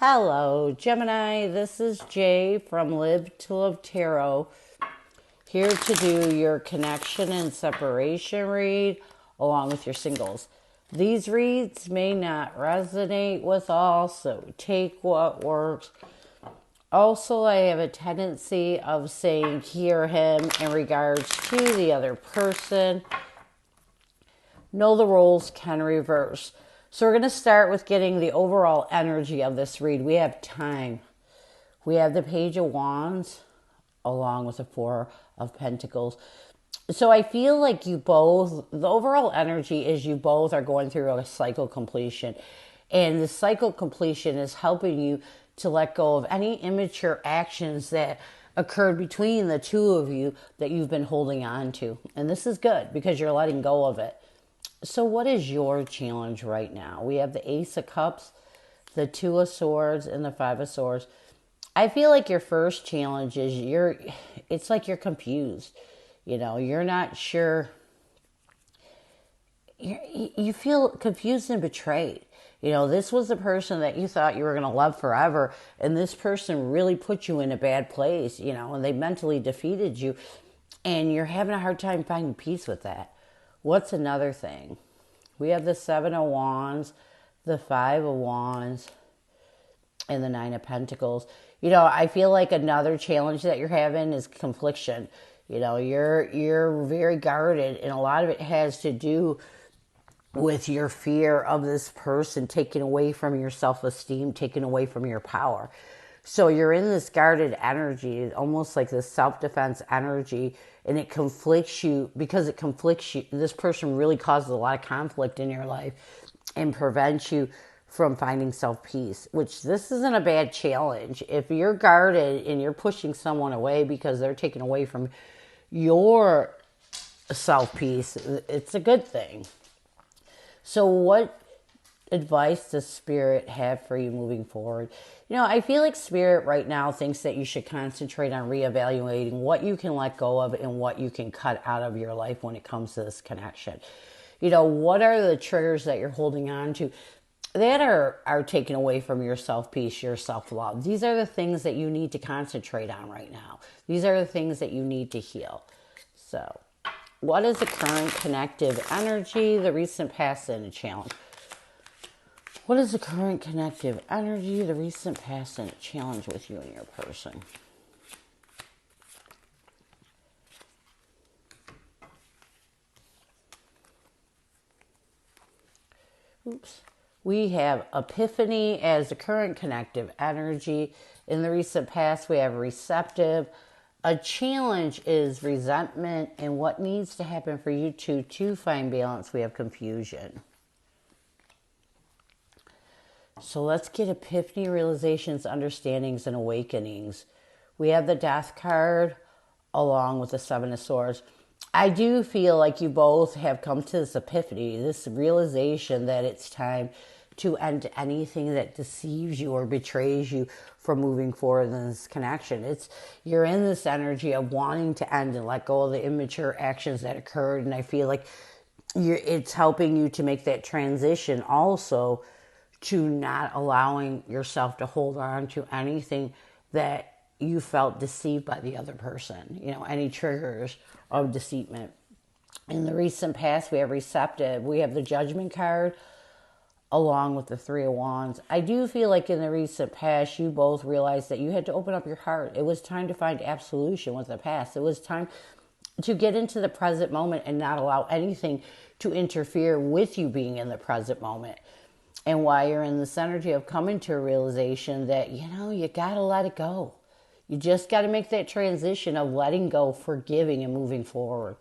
Hello, Gemini. This is Jay from Live to Live Tarot, here to do your connection and separation read along with your singles. These reads may not resonate with all, so take what works. Also, I have a tendency of saying hear him in regards to the other person. Know the roles can reverse. So we're going to start with getting the overall energy of this read. We have time. We have the Page of Wands along with the Four of Pentacles. So I feel like you both, the overall energy is you both are going through a cycle completion. And the cycle completion is helping you to let go of any immature actions that occurred between the two of you that you've been holding on to. And this is good because you're letting go of it. So what is your challenge right now? We have the Ace of Cups, the Two of Swords, and the Five of Swords. I feel like your first challenge is it's like you're confused. You know, you're not sure. You feel confused and betrayed. You know, this was the person that you thought you were going to love forever, and this person really put you in a bad place, you know, and they mentally defeated you, and you're having a hard time finding peace with that. What's another thing? We have the Seven of Wands, the Five of Wands, and the Nine of Pentacles. You know, I feel like another challenge that you're having is confliction. You know, you're very guarded, and a lot of it has to do with your fear of this person taking away from your self-esteem, taking away from your power. So you're in this guarded energy, almost like this self-defense energy, and it conflicts you. Because it conflicts you, this person really causes a lot of conflict in your life and prevents you from finding self-peace, which this isn't a bad challenge. If you're guarded and you're pushing someone away because they're taking away from your self-peace, it's a good thing. So what advice does Spirit have for you moving forward? You know, I feel like Spirit right now thinks that you should concentrate on reevaluating what you can let go of and what you can cut out of your life when it comes to this connection. You know, what are the triggers that you're holding on to that are taken away from your self-peace, your self-love? These are the things that you need to concentrate on right now. These are the things that you need to heal. So, what is the current connective energy, the recent past, and a challenge? What is the current connective energy, the recent past, and a challenge with you and your person? Oops. We have Epiphany as the current connective energy. In the recent past, we have receptive. A challenge is resentment, and what needs to happen for you two to find balance, we have confusion. So let's get epiphany, realizations, understandings, and awakenings. We have the Death card along with the Seven of Swords. I do feel like you both have come to this epiphany, this realization that it's time to end anything that deceives you or betrays you from moving forward in this connection. You're in this energy of wanting to end and let go of the immature actions that occurred, and I feel like it's helping you to make that transition also to not allowing yourself to hold on to anything that you felt deceived by the other person, you know, any triggers of deceitment. In the recent past, we have receptive. We have the Judgment card along with the Three of Wands. I do feel like in the recent past, you both realized that you had to open up your heart. It was time to find absolution with the past. It was time to get into the present moment and not allow anything to interfere with you being in the present moment. And while you're in this energy of coming to a realization that, you know, you got to let it go. You just got to make that transition of letting go, forgiving, and moving forward.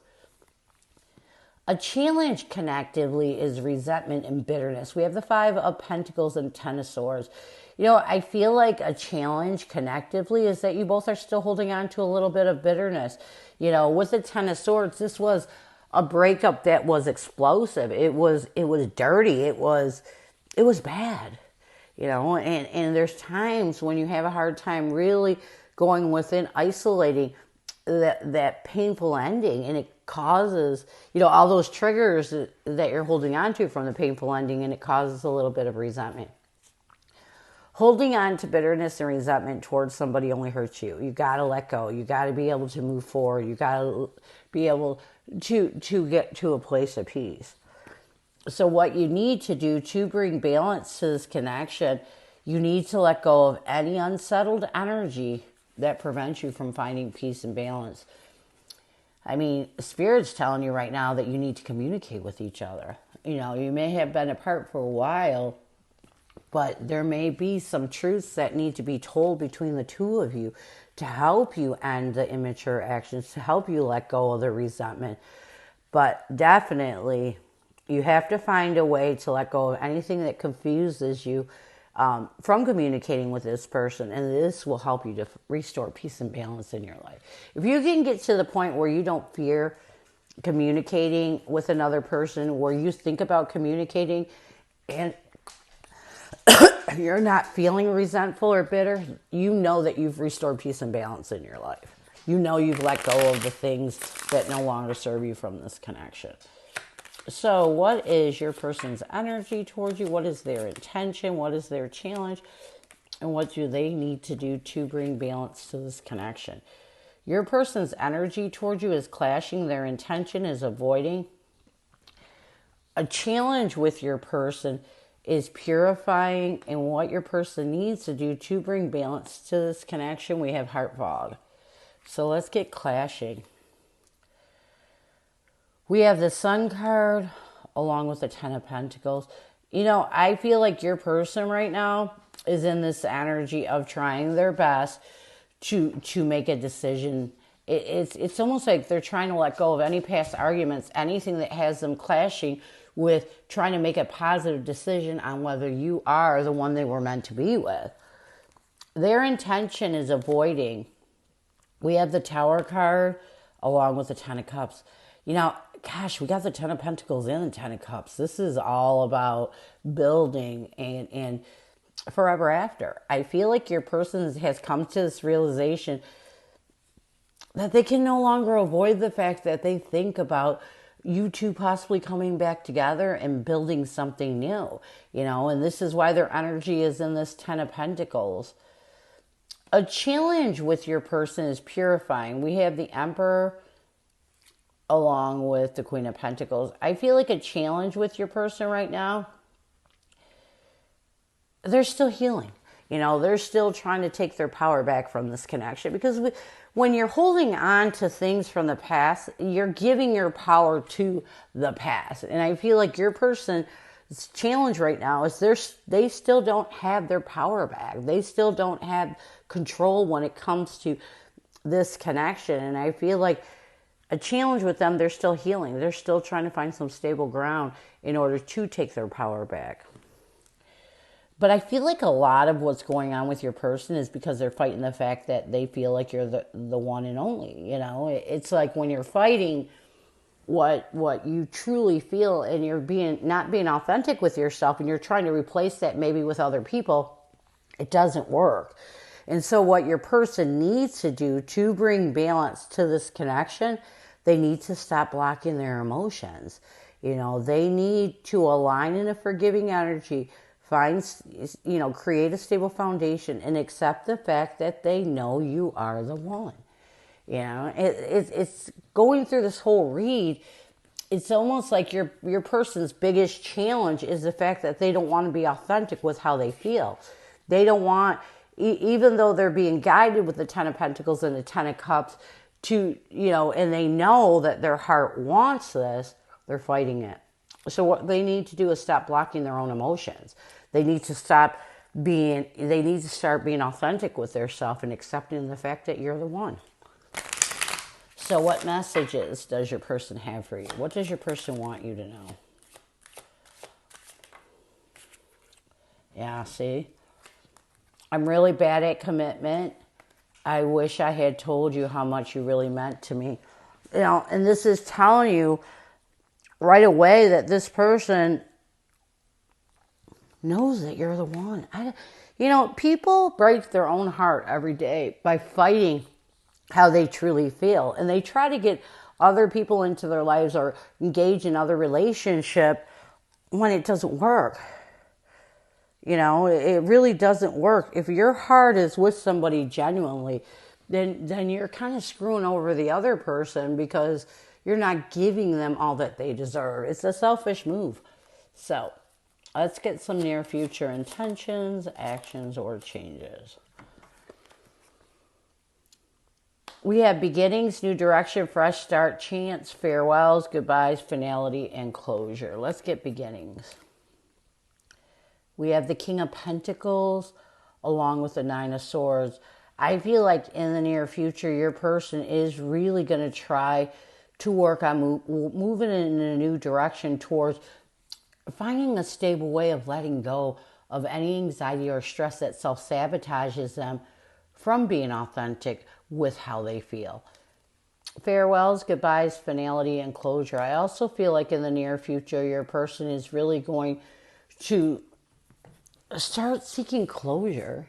A challenge connectively is resentment and bitterness. We have the Five of Pentacles and Ten of Swords. You know, I feel like a challenge connectively is that you both are still holding on to a little bit of bitterness. You know, with the Ten of Swords, this was a breakup that was explosive. It was dirty. It was bad. You know, and there's times when you have a hard time really going within, isolating that painful ending, and it causes, you know, all those triggers that you're holding on to from the painful ending, and it causes a little bit of resentment. Holding on to bitterness and resentment towards somebody only hurts you. You got to let go. You got to be able to move forward. You got to be able to get to a place of peace. So what you need to do to bring balance to this connection, you need to let go of any unsettled energy that prevents you from finding peace and balance. I mean, Spirit's telling you right now that you need to communicate with each other. You know, you may have been apart for a while, but there may be some truths that need to be told between the two of you to help you end the immature actions, to help you let go of the resentment. But definitely, you have to find a way to let go of anything that confuses you from communicating with this person, and this will help you to restore peace and balance in your life. If you can get to the point where you don't fear communicating with another person, where you think about communicating and you're not feeling resentful or bitter, you know that you've restored peace and balance in your life. You know you've let go of the things that no longer serve you from this connection. So what is your person's energy towards you? What is their intention? What is their challenge? And what do they need to do to bring balance to this connection? Your person's energy towards you is clashing. Their intention is avoiding. A challenge with your person is purifying, and what your person needs to do to bring balance to this connection, we have heart fog. So let's get clashing. We have the Sun card along with the Ten of Pentacles. You know, I feel like your person right now is in this energy of trying their best to make a decision. It's almost like they're trying to let go of any past arguments, anything that has them clashing with trying to make a positive decision on whether you are the one they were meant to be with. Their intention is avoiding. We have the Tower card along with the Ten of Cups. You know, gosh, we got the Ten of Pentacles and the Ten of Cups. This is all about building and forever after. I feel like your person has come to this realization that they can no longer avoid the fact that they think about you two possibly coming back together and building something new, you know, and this is why their energy is in this Ten of Pentacles. A challenge with your person is purifying. We have the Emperor along with the Queen of Pentacles. I feel like a challenge with your person right now, they're still healing. You know, they're still trying to take their power back from this connection, because when you're holding on to things from the past, you're giving your power to the past. And I feel like your person's challenge right now is they still don't have their power back. They still don't have control when it comes to this connection. And I feel like a challenge with them, they're still healing. They're still trying to find some stable ground in order to take their power back. But I feel like a lot of what's going on with your person is because they're fighting the fact that they feel like you're the one and only. You know, it's like when you're fighting what you truly feel, and you're not being authentic with yourself, and you're trying to replace that maybe with other people, it doesn't work. And so what your person needs to do to bring balance to this connection, they need to stop blocking their emotions. You know, they need to align in a forgiving energy, create a stable foundation, and accept the fact that they know you are the one. You know, it's going through this whole read. It's almost like your person's biggest challenge is the fact that they don't want to be authentic with how they feel. They don't want, even though they're being guided with the Ten of Pentacles and the Ten of Cups to, and they know that their heart wants this, they're fighting it. So what they need to do is stop blocking their own emotions. They need to start being authentic with themselves and accepting the fact that you're the one. So what messages does your person have for you? What does your person want you to know? Yeah, see? I'm really bad at commitment. I wish I had told you how much you really meant to me. And this is telling you right away that this person knows that you're the one. People break their own heart every day by fighting how they truly feel. And they try to get other people into their lives or engage in other relationship when it doesn't work. It really doesn't work. If your heart is with somebody genuinely, then you're kind of screwing over the other person because you're not giving them all that they deserve. It's a selfish move. So let's get some near future intentions, actions, or changes. We have beginnings, new direction, fresh start, chance, farewells, goodbyes, finality, and closure. Let's get beginnings. We have the King of Pentacles along with the Nine of Swords. I feel like in the near future, your person is really going to try to work on moving in a new direction towards finding a stable way of letting go of any anxiety or stress that self-sabotages them from being authentic with how they feel. Farewells, goodbyes, finality, and closure. I also feel like in the near future, your person is really going to start seeking closure,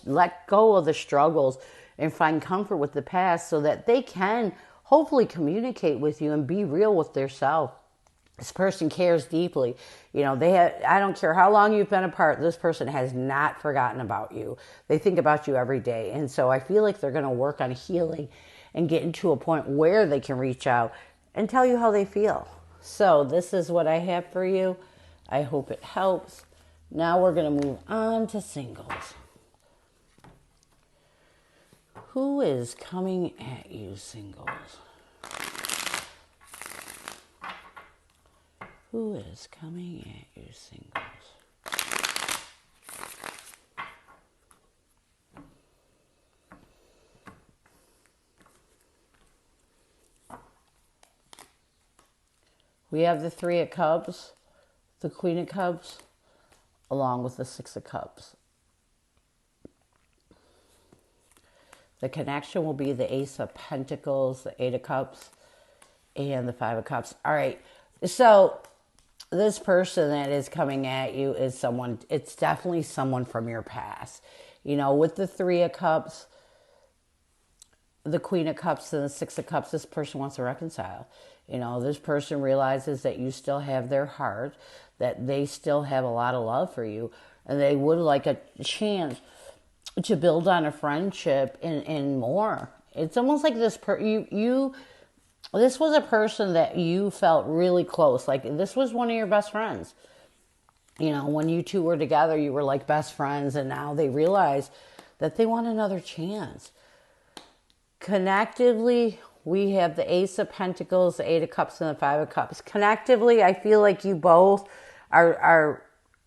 let go of the struggles and find comfort with the past so that they can hopefully communicate with you and be real with themselves. This person cares deeply. I don't care how long you've been apart, this person has not forgotten about you. They think about you every day. And so I feel like they're going to work on healing and getting to a point where they can reach out and tell you how they feel. So this is what I have for you. I hope it helps. Now we're going to move on to singles. Who is coming at you, singles? Who is coming at you, singles? We have the Three of Cups, the Queen of Cups, along with the Six of Cups. The connection will be the Ace of Pentacles, the Eight of Cups, and the Five of Cups. All right, so this person that is coming at you is someone, it's definitely someone from your past. With the Three of Cups, the Queen of Cups, and the Six of Cups, this person wants to reconcile. This person realizes that you still have their heart, that they still have a lot of love for you, and they would like a chance to build on a friendship and more. It's almost like this this was a person that you felt really close. Like this was one of your best friends. When you two were together, you were like best friends, and now they realize that they want another chance. Connectively, we have the Ace of Pentacles, the Eight of Cups, and the Five of Cups. Connectively, I feel like you both are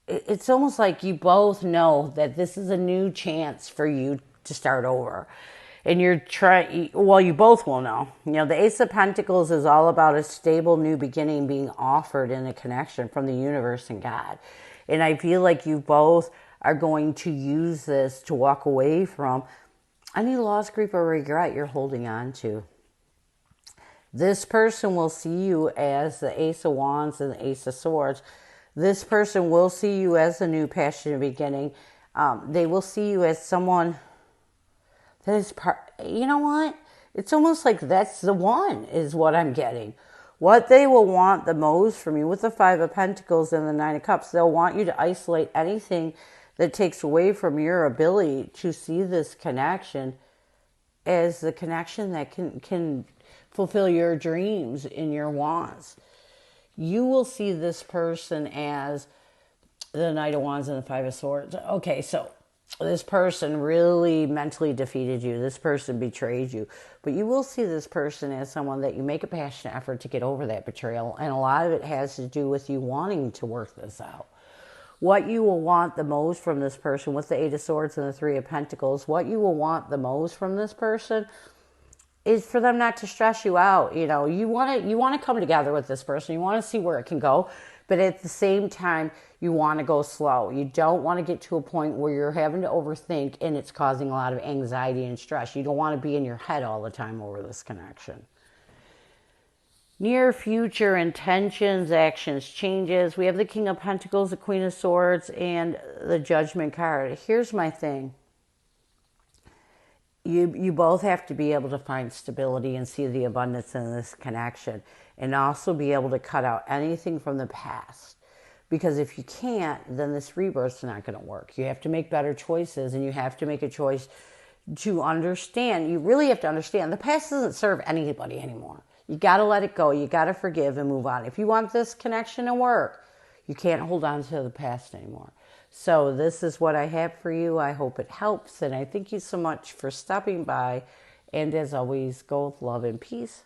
it's almost like you both know that this is a new chance for you to start over. And you're trying, well, you both will know. The Ace of Pentacles is all about a stable new beginning being offered in a connection from the universe and God. And I feel like you both are going to use this to walk away from any loss, grief, or regret you're holding on to. This person will see you as the Ace of Wands and the Ace of Swords. This person will see you as a new passionate beginning. They will see you as someone that is you know what? It's almost like that's the one is what I'm getting. What they will want the most from you with the Five of Pentacles and the Nine of Cups, they'll want you to isolate anything that takes away from your ability to see this connection as the connection that can fulfill your dreams and your wants. You will see this person as the Knight of Wands and the Five of Swords. Okay, so this person really mentally defeated you. This person betrayed you. But you will see this person as someone that you make a passionate effort to get over that betrayal. And a lot of it has to do with you wanting to work this out. What you will want the most from this person with the Eight of Swords and the Three of Pentacles, what you will want the most from this person is for them not to stress you out. You want to come together with this person. You want to see where it can go. But at the same time, you want to go slow. You don't want to get to a point where you're having to overthink and it's causing a lot of anxiety and stress. You don't want to be in your head all the time over this connection. Near future intentions, actions, changes. We have the King of Pentacles, the Queen of Swords, and the Judgment card. Here's my thing. You both have to be able to find stability and see the abundance in this connection, and also be able to cut out anything from the past. Because if you can't, then this rebirth's not going to work. You have to make better choices, and you have to make a choice to understand. You really have to understand the past doesn't serve anybody anymore. You got to let it go. You got to forgive and move on. If you want this connection to work, you can't hold on to the past anymore. So this is what I have for you. I hope it helps, and I thank you so much for stopping by. And as always, go with love and peace.